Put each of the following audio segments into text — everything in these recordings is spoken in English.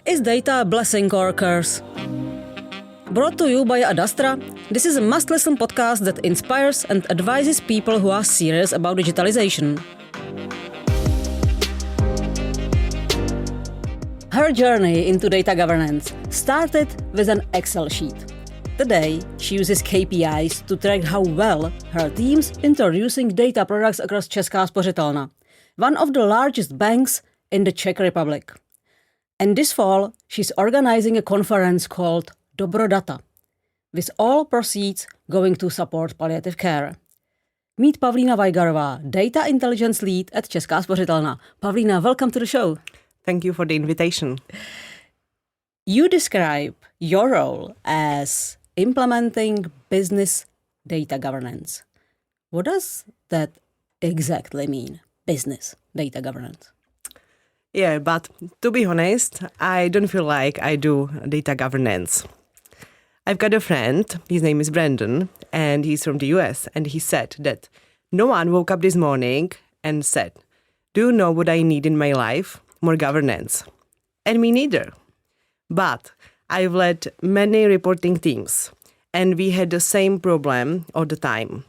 Is data a blessing or a curse? Brought to you by Adastra, this is a must-listen podcast that inspires and advises people who are serious about digitalization. Her journey into data governance started with an Excel sheet. Today, she uses KPIs to track how well her team's introducing data products across Česká spořitelna, one of the largest banks in the Czech Republic. And this fall, she's organizing a conference called Dobrodata, with all proceeds going to support palliative care. Meet Pavlína Vajgarová, Data Intelligence Lead at Česká spořitelna. Pavlína, welcome to the show. Thank you for the invitation. You describe your role as implementing business data governance. What does that exactly mean, business data governance? Yeah, but to be honest, I don't feel like I do data governance. I've got a friend, his name is Brandon, and he's from the US, and he said that no one woke up this morning and said, "Do you know what I need in my life? More governance." And me neither. But I've led many reporting teams, and we had the same problem all the time.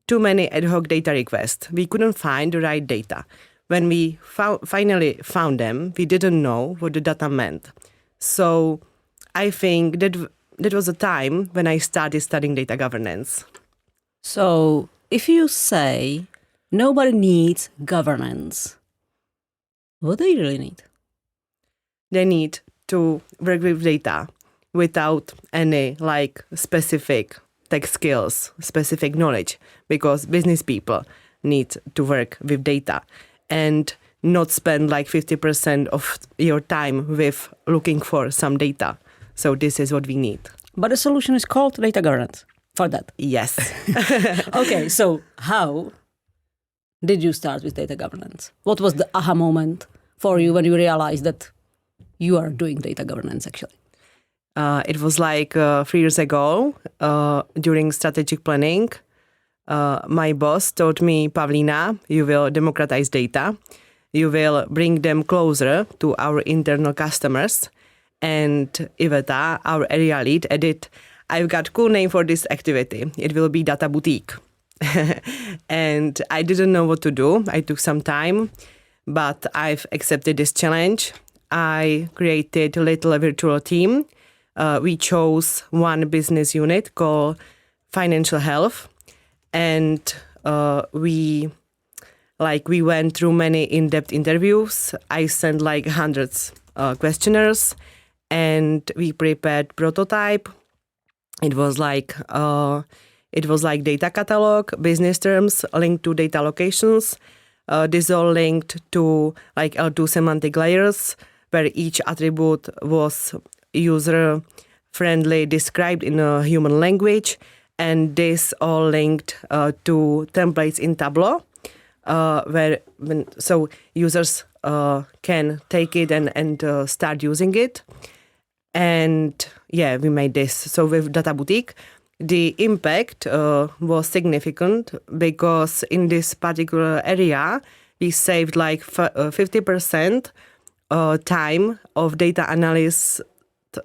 Too many ad hoc data requests. We couldn't find the right data. When we finally found them, we didn't know what the data meant. So I think that was a time when I started studying data governance. So if you say nobody needs governance, what do you really need? They need to work with data without any specific tech skills, specific knowledge, because business people need to work with data and not spend 50% of your time with looking for some data. So this is what we need. But the solution is called data governance for that. Yes. Okay, so how did you start with data governance? What was the aha moment for you when you realized that you are doing data governance actually? It was 3 years ago during strategic planning. My boss told me, "Pavlína, you will democratize data. You will bring them closer to our internal customers." And Iveta, our area lead, added, "I've got a cool name for this activity. It will be Data Boutique." And I didn't know what to do. I took some time, but I've accepted this challenge. I created a little virtual team. We chose one business unit called Financial Health. And we went through many in-depth interviews. I sent hundreds questionnaires, and we prepared prototype. It was data catalog, business terms linked to data locations. This all linked to L2 semantic layers, where each attribute was user-friendly, described in a human language. And this all linked to templates in Tableau, so users can take it and start using it. And yeah, we made this. So with Data Boutique, the impact was significant because in this particular area, we saved 50% time of data analysis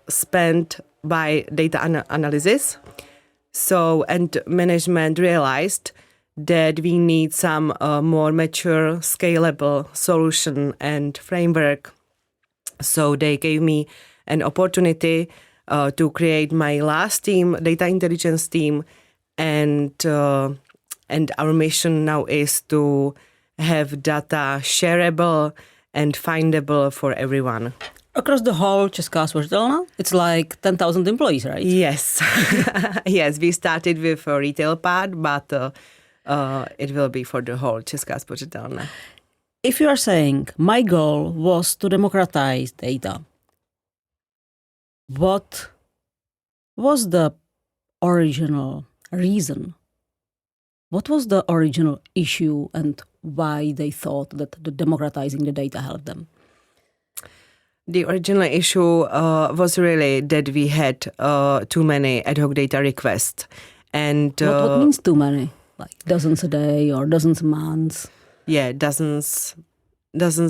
spent by data analysis. So, and management realized that we need some more mature, scalable solution and framework. So they gave me an opportunity to create my last team, data intelligence team, and our mission now is to have data shareable and findable for everyone. Across the whole Česká spořitelna, it's 10,000 employees, right? Yes. Yes, we started with a retail part, but it will be for the whole Česká spořitelna. If you are saying, my goal was to democratize data, what was the original reason? What was the original issue and why they thought that the democratizing the data helped them? The original issue was really that we had too many ad hoc data requests. And what means too many? Dozens a day or dozens a month? Yeah, dozens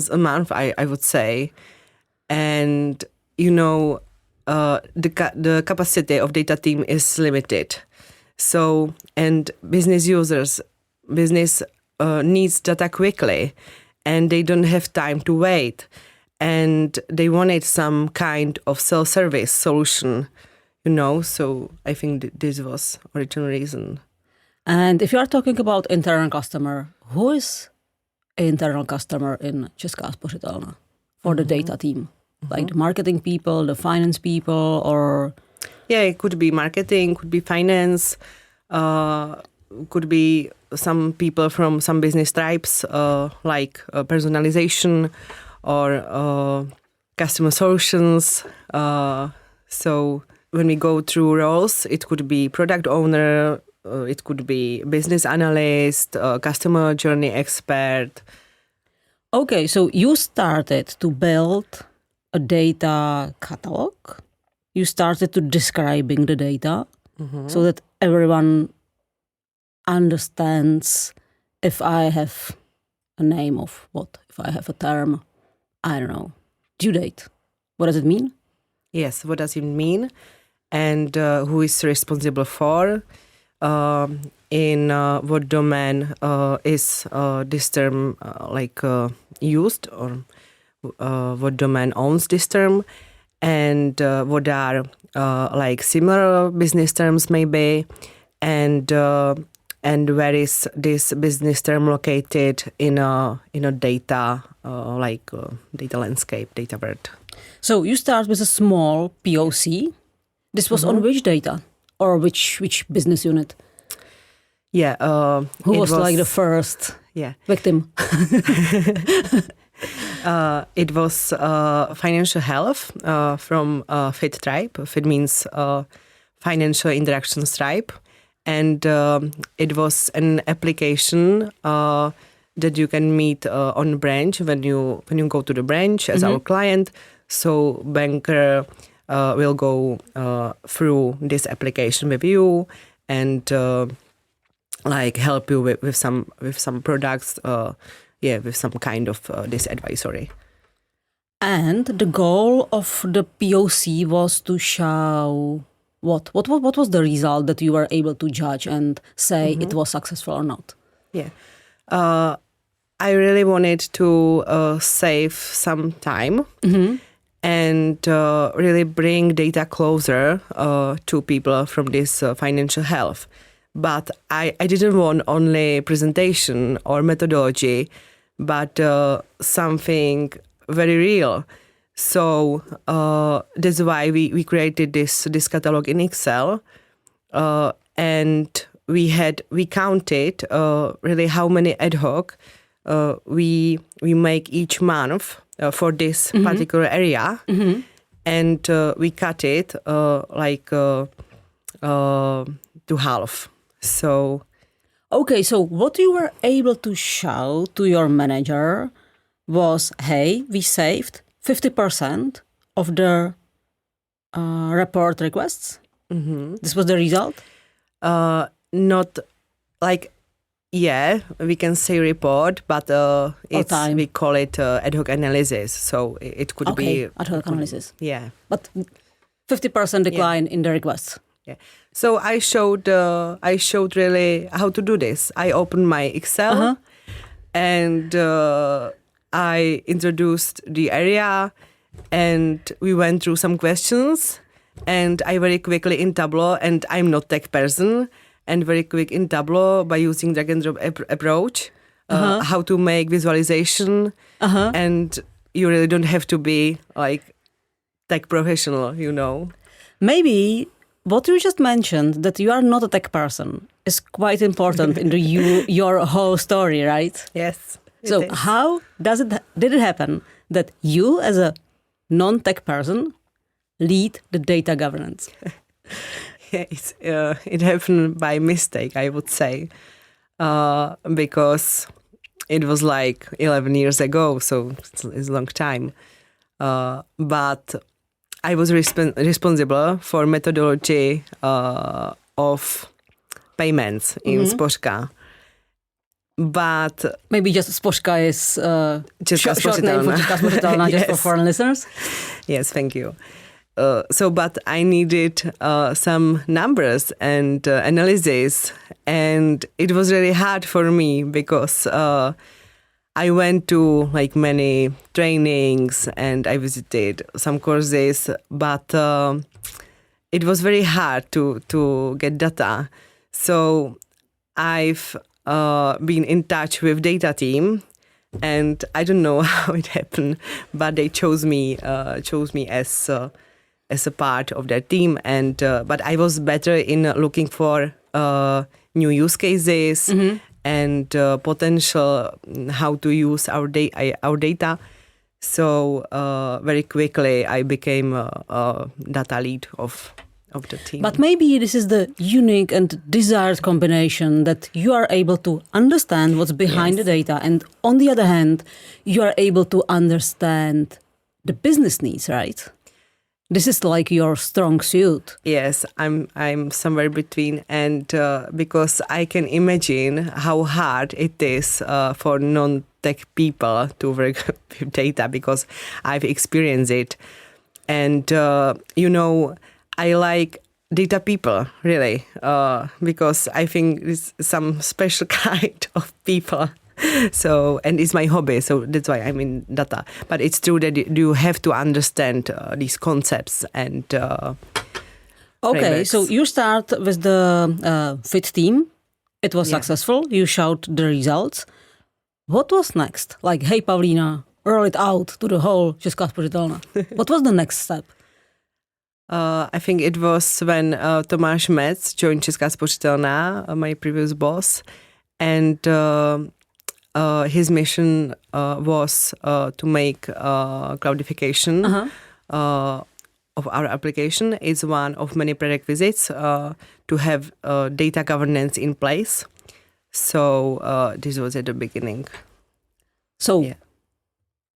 a month, I would say. And the capacity of data team is limited. So, and business needs data quickly, and they don't have time to wait. And they wanted some kind of self-service solution, so I think this was original reason. And if you are talking about internal customer, who is internal customer in Česká spořitelna for the data team? Like the marketing people, the finance people, or? Yeah, it could be marketing, could be finance, could be some people from some business types, like personalization or customer solutions. So when we go through roles, it could be product owner, it could be business analyst, customer journey expert. Okay, so you started to build a data catalog. You started to describing the data so that everyone understands if I have a name of what, if I have a term, I don't know, due date. What does it mean? Yes, what does it mean? And who is responsible for? In what domain is this term used, or what domain owns this term, and what are similar business terms maybe, and where is this business term located in a data data landscape, data world. So you start with a small POC. This was on which data or which business unit? Yeah, who was like the first victim? It was financial health from FIT tribe. FIT means financial interactions tribe. And it was an application that you can meet on the branch when you go to the branch as our client. So banker will go through this application with you and help you with some products. With some kind of this advisory. And the goal of the POC was to show what was the result that you were able to judge and say it was successful or not? Yeah, I really wanted to save some time and really bring data closer to people from this financial health. But I didn't want only presentation or methodology, but something very real. So that's why we created this catalog in Excel, and we counted really how many ad hoc we make each month for this particular area, and we cut it to half. So, okay, so what you were able to show to your manager was, hey, we saved 50% of the report requests. This was the result? Not like, we can say report, but we call it ad hoc analysis. So it could be ad hoc analysis. Yeah, but 50% decline in the requests. Yeah. So I showed really how to do this. I opened my Excel and I introduced the area and we went through some questions and I very quickly in Tableau, and I'm not tech person, and very quick in Tableau by using drag and drop approach, how to make visualization, and you really don't have to be like tech professional, Maybe what you just mentioned, that you are not a tech person, is quite important in your whole story, right? Yes. So how did it happen that you, as a non-tech person, lead the data governance? It happened by mistake, I would say, because it was like 11 years ago, so it's a long time. But I was responsible for methodology of payments in Spořka. but maybe just Spořka is Česká short name for Česká spořitelna, just for foreign listeners. Yes, thank you. But I needed some numbers and analysis, and it was really hard for me because I went to like many trainings and I visited some courses, but it was very hard to get data. So I've been in touch with data team, and I don't know how it happened, but they chose me as a part of their team, and but I was better in looking for new use cases and potential how to use our data. So very quickly I became a data lead of the team. But maybe this is the unique and desired combination that you are able to understand what's behind the data, and on the other hand, you are able to understand the business needs, right? This is like your strong suit. Yes, I'm somewhere between, and because I can imagine how hard it is for non-tech people to work with data, because I've experienced it. And I like data people, really, because I think it's some special kind of people. So, and it's my hobby, so that's why I'm in data. But it's true that you have to understand these concepts and okay, frameworks. so you start with the FIT team. It was successful. You showed the results. What was next? Like, hey, Pavlína, roll it out to the whole Česká spořitelna. What was the next step? I think it was when Tomáš Metz joined Česká spořitelna, my previous boss, and his mission was to make cloudification of our application. It's one of many prerequisites to have data governance in place. So this was at the beginning. So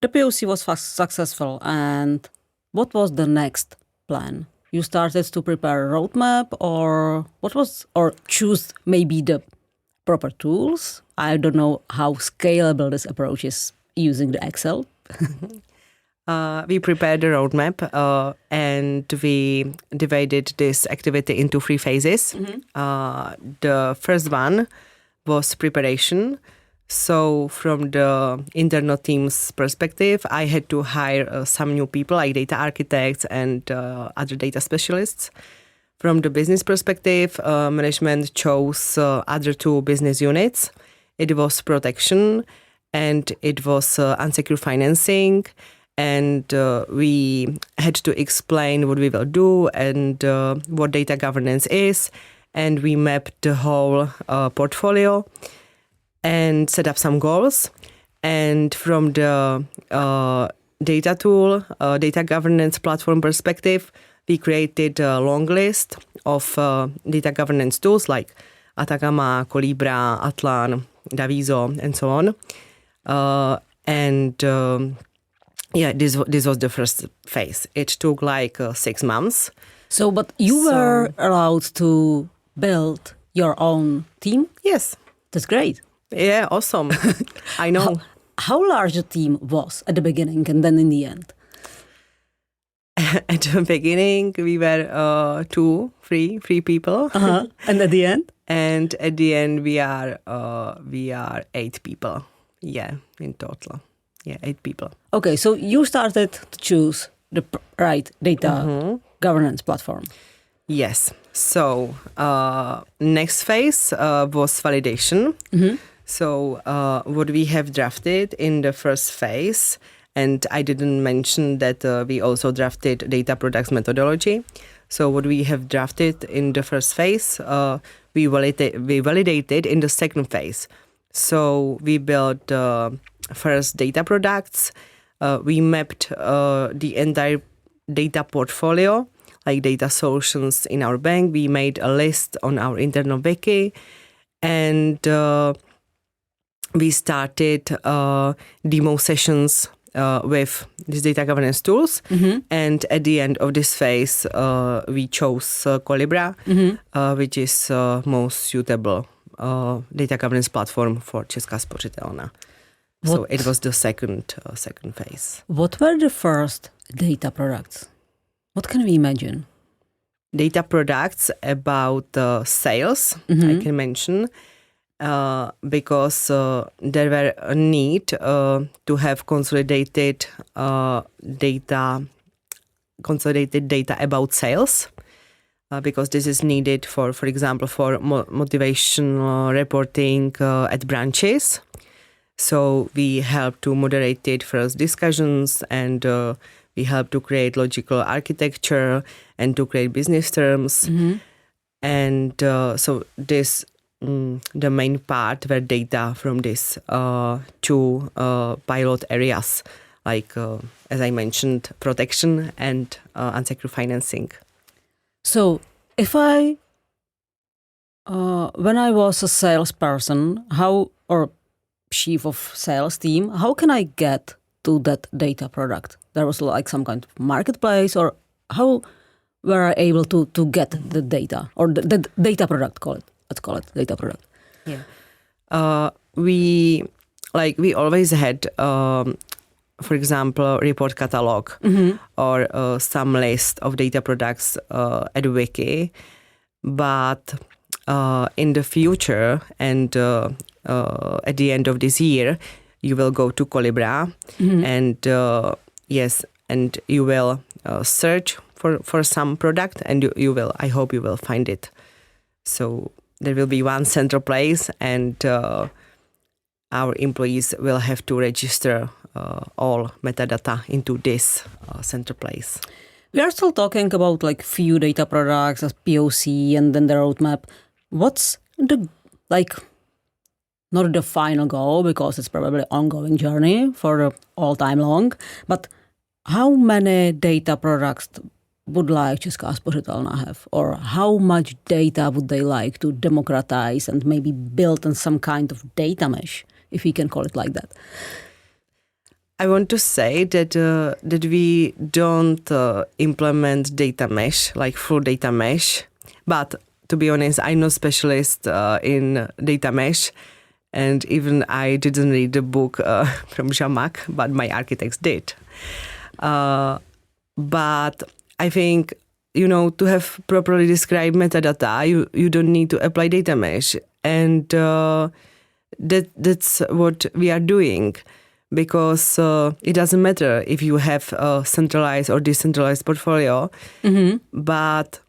the POC was successful, and what was the next plan? You started to prepare a roadmap, or choose maybe the proper tools? I don't know how scalable this approach is using the Excel. We prepared a roadmap and we divided this activity into 3 phases. The first one was preparation. So from the internal team's perspective, I had to hire some new people like data architects and other data specialists. From the business perspective, management chose other 2 business units. It was protection and it was unsecured financing. And we had to explain what we will do and what data governance is. And we mapped the whole portfolio and set up some goals. And from the data tool, data governance platform perspective, we created a long list of data governance tools like Atacama, Colibra, Atlan, Daviso, and so on. This was the first phase. It took like 6 months. So, but you were allowed to build your own team? Yes. That's great. Yeah, awesome. I know. How large the team was at the beginning and then in the end? At the beginning, we were 3 people. And at the end? And at the end, we are 8 people. Yeah, in total. Yeah, 8 people. Okay, so you started to choose the right data governance platform. Yes. So next phase was validation. So what we have drafted in the first phase, and I didn't mention that we also drafted data products methodology. So what we have drafted in the first phase, we validated in the second phase. So we built first data products. We mapped the entire data portfolio, like data solutions in our bank. We made a list on our internal wiki, and we started demo sessions with these data governance tools. And at the end of this phase, we chose Colibra, which is most suitable data governance platform for Česká spořitelna. So it was the second phase. What were the first data products? What can we imagine? Data products about sales, I can mention, because there were a need to have consolidated data about sales. Because this is needed for example, for motivational reporting at branches. So we help to moderate it first discussions, and we help to create logical architecture and to create business terms. And so this, the main part were data from this two pilot areas, like, as I mentioned, protection and unsecured financing. So if when I was a salesperson, or chief of sales team, how can I get to that data product? There was like some kind of marketplace, or how were I able to get the data, or the data product, let's call it data product? Yeah. We always had, for example, report catalog or some list of data products at Wiki. But in the future and at the end of this year, you will go to Colibra and and you will search for some product, and you will, I hope you will find it. So there will be one central place, and our employees will have to register all metadata into this center place. We are still talking about like few data products as POC and then the roadmap. What's the, like, not the final goal, because it's probably ongoing journey for all time long, but how many data products would like Česká spořitelna have? Or how much data would they like to democratize and maybe build in some kind of data mesh, if we can call it like that? I want to say that we don't implement data mesh, like full data mesh. But to be honest, I'm no specialist in data mesh. And even I didn't read the book from Zhamak, but my architects did. But I think, to have properly described metadata, you don't need to apply data mesh. And that's what we are doing. Because it doesn't matter if you have a centralized or decentralized portfolio, but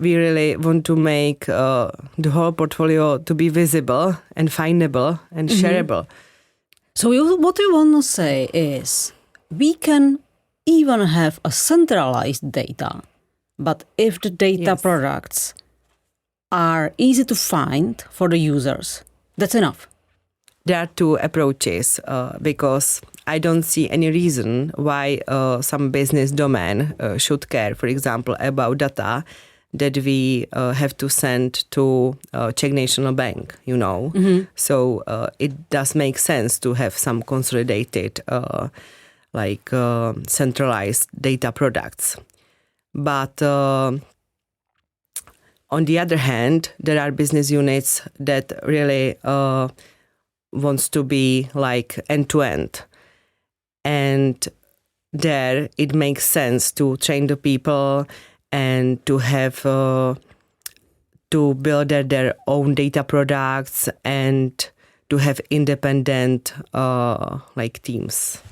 we really want to make the whole portfolio to be visible and findable and shareable. So what you want to say is we can even have a centralized data, but if the data products are easy to find for the users, that's enough. There are two approaches because I don't see any reason why some business domain should care, for example, about data that we have to send to Czech National Bank, So it does make sense to have some consolidated, centralized data products. But on the other hand, there are business units that really wants to be like end-to-end. And there it makes sense to train the people and to have to build their own data products and to have independent teams.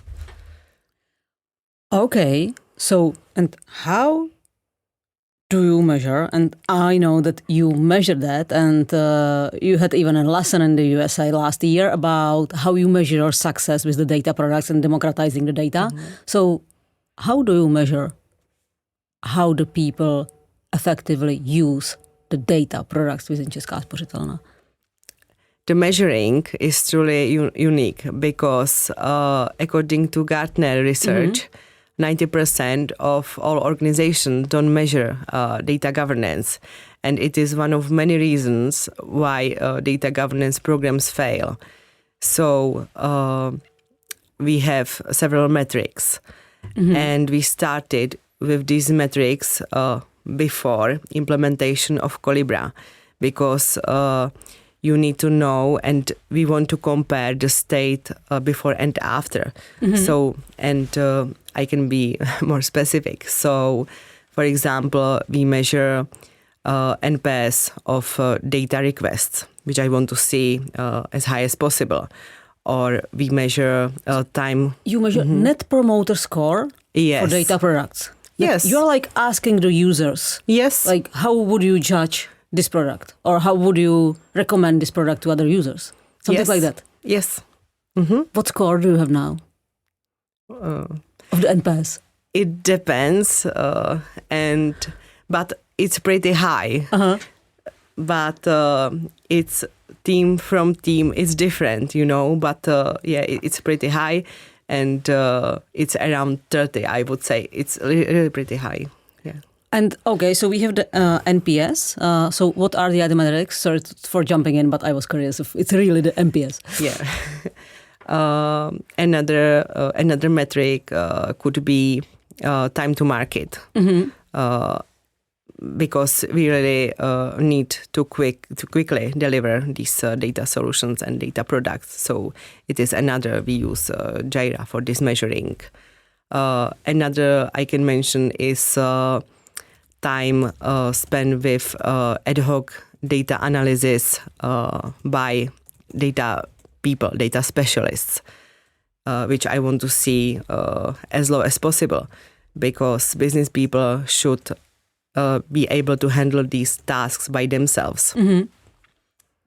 Okay, so and how do you measure? And I know that you measure that, and you had even a lesson in the USA last year about how you measure your success with the data products and democratizing the data. So how do you measure how the people effectively use the data products within Česká spořitelna? The measuring is truly unique because according to Gartner research, 90% of all organizations don't measure data governance. And it is one of many reasons why data governance programs fail. So we have several metrics. And we started with these metrics before implementation of Colibra. Because you need to know, and we want to compare the state before and after. So, and I can be more specific. So, for example, we measure NPS of data requests, which I want to see as high as possible. Or we measure time. You measure net promoter score for data products. Yes. You're like asking the users. Yes. Like, how would you judge this product? Or how would you recommend this product to other users? Something like that. Yes. What score do you have now? Of the NPS? It depends, but it's pretty high. But it's team from team. It's different, But it's pretty high, and it's around 30. I would say it's really pretty high. Yeah. And okay, so we have the NPS. So what are the other metrics? Sorry for jumping in, but I was curious if it's really the NPS. Yeah. Another metric could be time to market, because we really need to quickly deliver these data solutions and data products. So it is another, we use Jira for this measuring. Another I can mention is time spent with ad hoc data analysis by data people, data specialists, which I want to see as low as possible, because business people should be able to handle these tasks by themselves.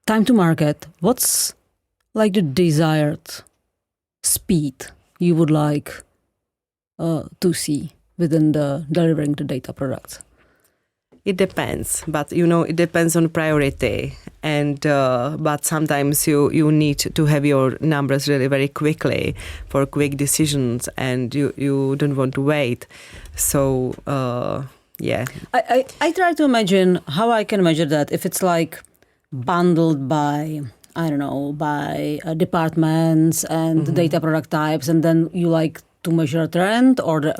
Time to market. What's like the desired speed you would like to see within the delivering the data products? It depends, but it depends on priority, and but sometimes you need to have your numbers really very quickly for quick decisions, and you don't want to wait. So yeah, I try to imagine how I can measure that if it's like bundled by, I don't know, by departments and data product types, and then you like to measure a trend or the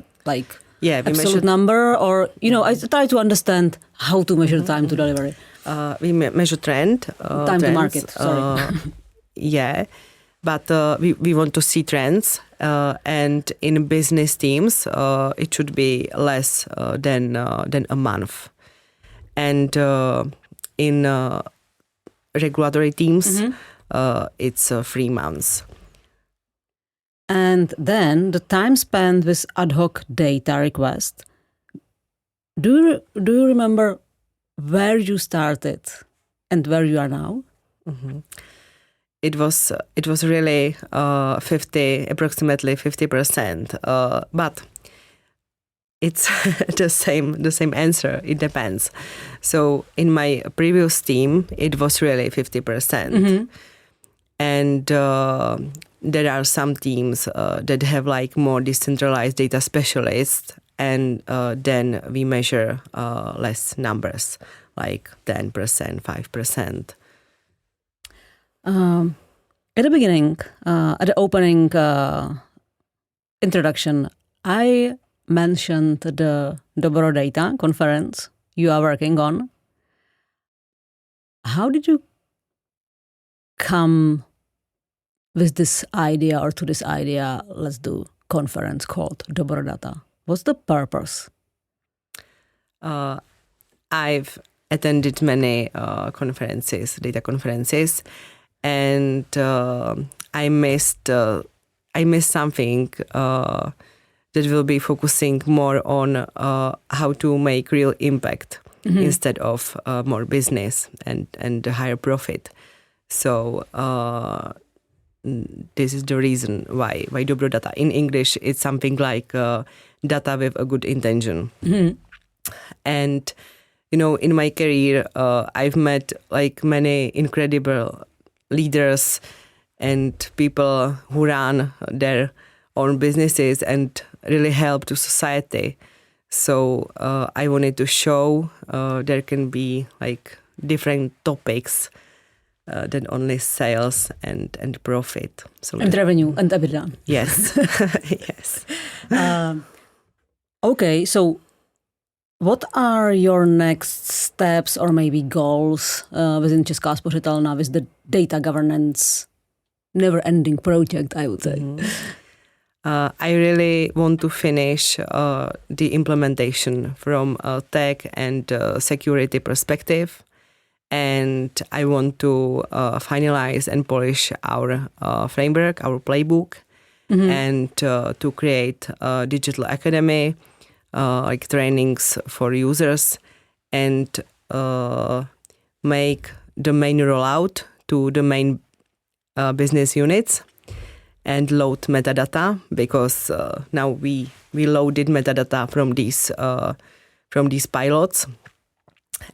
absolute number, or I try to understand how to measure time to delivery. We measure trend, time to market. Sorry. Yeah, but we want to see trends, and in business teams, it should be less than a month, and in regulatory teams, it's 3 months. And then the time spent with ad hoc data request. Do you remember where you started and where you are now? It was really approximately 50%, but it's the same answer. It depends. So in my previous team, it was really 50%, and there are some teams that have like more decentralized data specialists, and then we measure less numbers, like 10%, 5%. At the beginning, at the opening introduction, I mentioned the Dobro Data conference you are working on. How did you come with this idea, or to this idea, let's do conference called Dobro Data? What's the purpose? I've attended many conferences, data conferences, and I missed something that will be focusing more on how to make real impact instead of more business and higher profit. So this is the reason why Dobro Data. In English, it's something like data with a good intention. And in my career, I've met like many incredible leaders and people who run their own businesses and really help to society. So I wanted to show there can be like different topics than only sales and profit. So and revenue and EBITDA. Yes. Yes. Okay, so What are your next steps or maybe goals within Česká spořitelna with the data governance never-ending project, I would say? I really want to finish the implementation from a tech and security perspective. And I want to finalize and polish our framework, our playbook, and to create a digital academy, like trainings for users, and make the main rollout to the main business units and load metadata, because now we loaded metadata from these pilots,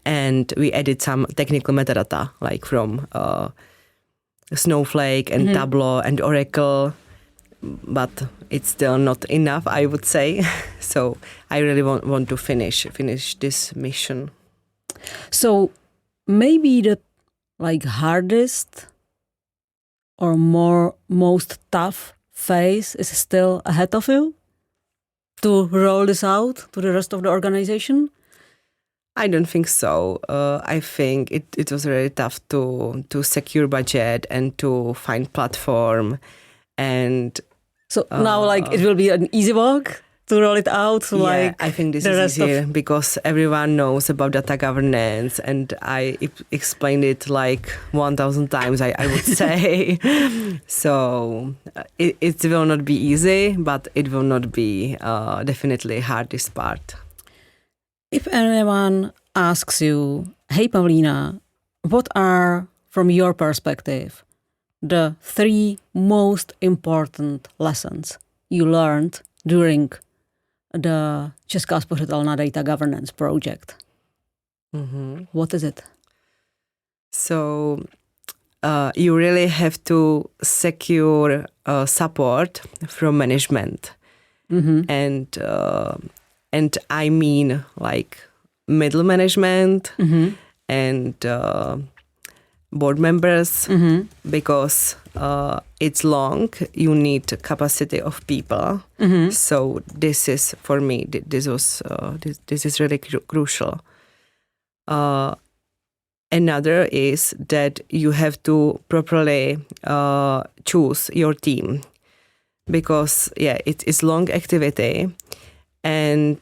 and we added some technical metadata like from Snowflake and Tableau and Oracle, but it's still not enough, I would say. So I really want to finish this mission. So maybe the hardest or most tough phase is still ahead of you to roll this out to the rest of the organization? I don't think so. I think it was really tough to secure budget and to find platform, and so now it will be an easy walk to roll it out. So I think this is easier because everyone knows about data governance, and I explained it like 1,000 times, I would say. So it will not be easy, but it will not be definitely hardest part. If anyone asks you, hey Pavlína, what are, from your perspective, the 3 most important lessons you learned during the Česká spořitelna data governance project? What is it? So you really have to secure support from management, and I mean like middle management and board members, because it's long. You need capacity of people. So this is, for me, this is really crucial. Another is that you have to properly choose your team, because it is long activity. And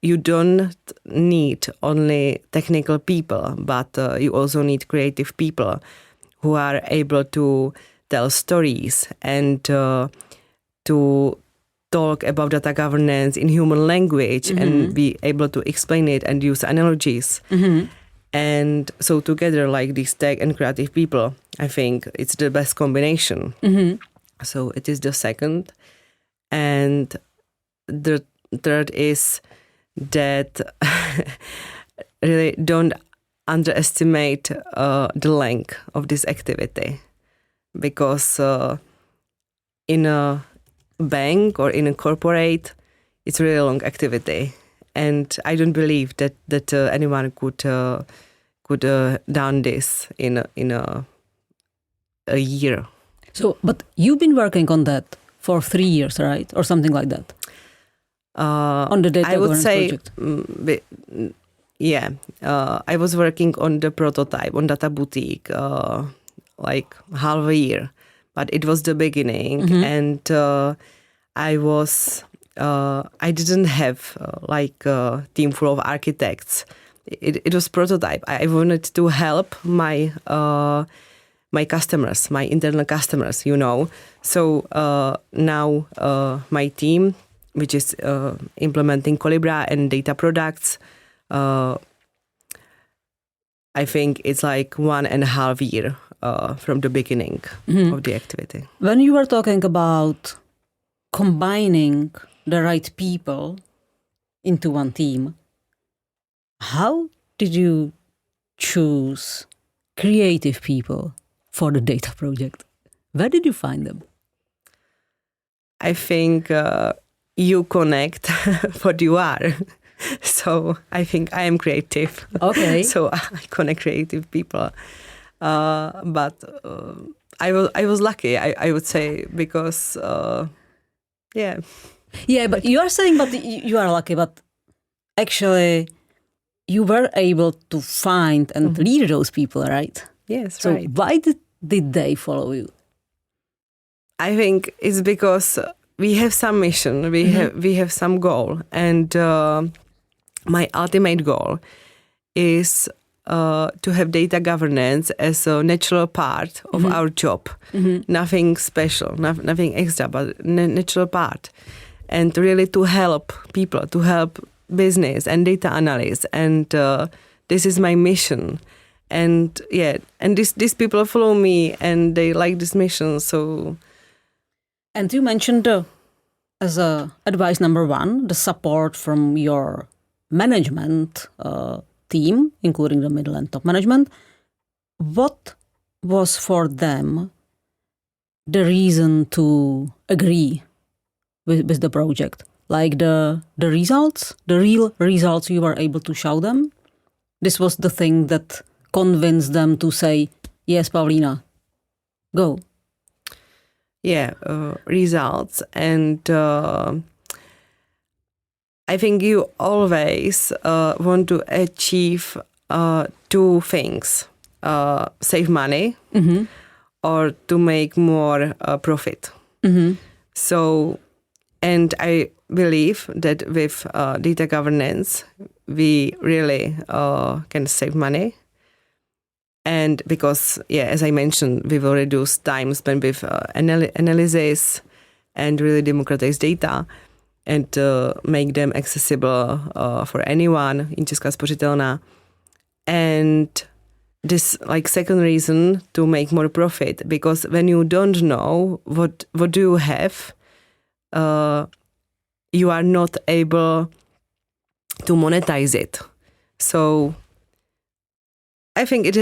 you don't need only technical people, but you also need creative people who are able to tell stories and to talk about data governance in human language and be able to explain it and use analogies. And so together, like these tech and creative people, I think it's the best combination. So it is the second. And the third is that really don't underestimate the length of this activity, because in a bank or in a corporate, it's really long activity, and I don't believe that anyone could done this in a year. So, but you've been working on that for 3 years, right, or something like that? On the data I would governance say, project. I was working on the prototype on Data Boutique like half a year, but it was the beginning, and I didn't have like a team full of architects. It was prototype. I wanted to help my customers, my internal customers, So now my team, which is implementing Colibra and data products, I think it's like 1.5 years from the beginning of the activity. When you were talking about combining the right people into one team, how did you choose creative people for the data project? Where did you find them? I think you connect what you are. So I think I am creative. Okay. So I connect creative people. But I was lucky, I would say, because Yeah, but you are saying, but you are lucky, but actually you were able to find and lead those people, right? Yes, so right. Why did they follow you? I think it's because we have some mission, we have some goal, and my ultimate goal is to have data governance as a natural part of our job. Nothing special, nothing extra, but natural part. And really to help people, to help business and data analysts. And this is my mission. And these people follow me and they like this mission. So, and you mentioned as advice number 1, the support from your management team, including the middle and top management. What was for them the reason to agree with the project? Like the results, the real results you were able to show them? This was the thing that convinced them to say, yes, Pavlína, go. Yeah, results. And I think you always want to achieve 2 things. Save money or to make more profit. So, and I believe that with data governance, we really can save money. And because, as I mentioned, we will reduce time spent with analysis and really democratize data and make them accessible for anyone in Česká spořitelna. And this second reason to make more profit, because when you don't know what do you have, you are not able to monetize it. So I think it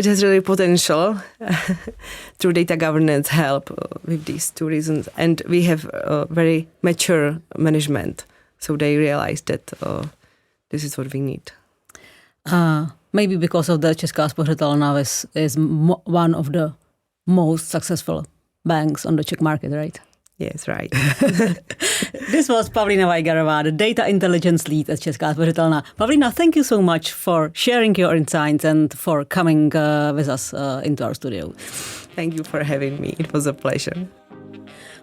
has really potential through data governance help with these 2 reasons. And we have a very mature management. So they realize that this is what we need. Maybe because of the Česká spořitelna is one of the most successful banks on the Czech market, right? Yes, right. This was Pavlína Vajgarová, the data intelligence lead at Česká spořitelna. Pavlína, thank you so much for sharing your insights and for coming with us into our studio. Thank you for having me. It was a pleasure.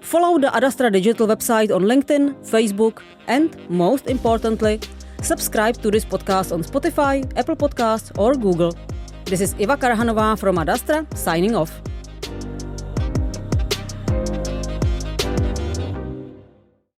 Follow the Adastra Digital website on LinkedIn, Facebook, and most importantly, subscribe to this podcast on Spotify, Apple Podcasts, or Google. This is Iva Karhanová from Adastra, signing off.